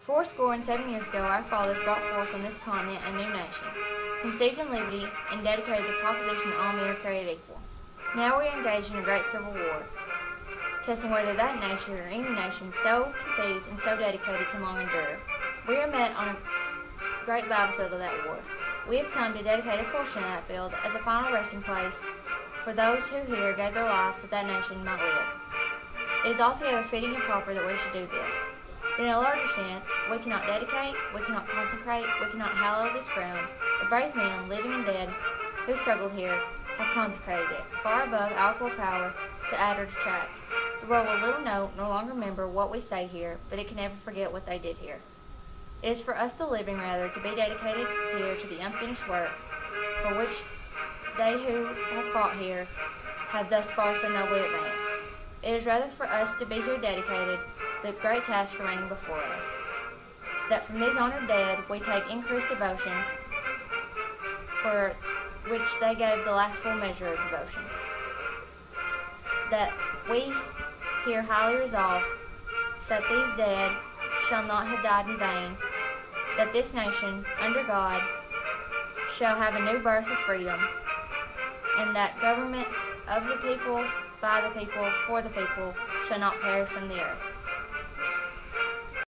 407 years ago, our fathers brought forth on this continent a new nation, conceived in liberty, and dedicated the proposition that all men are created equal. Now we are engaged in a great civil war, testing whether that nation or any nation so conceived and so dedicated can long endure. We are met on a great battlefield of that war. We have come to dedicate a portion of that field as a final resting place for those who here gave their lives that that nation might live. It is altogether fitting and proper that we should do this. But in a larger sense, we cannot dedicate, we cannot consecrate, we cannot hallow this ground. The brave men, living and dead, who struggled here, have consecrated it, far above our poor power to add or detract. The world will little note nor long remember what we say here, but it can never forget what they did here. It is for us the living, rather, to be dedicated here to the unfinished work, for which they who have fought here have thus far so nobly advanced. It is rather for us to be here dedicated to the great task remaining before us, that from these honored dead we take increased devotion, for which they gave the last full measure of devotion. That we here highly resolve that these dead shall not have died in vain, that this nation, under God, shall have a new birth of freedom, and that government of the people, by the people, for the people, shall not perish from the earth.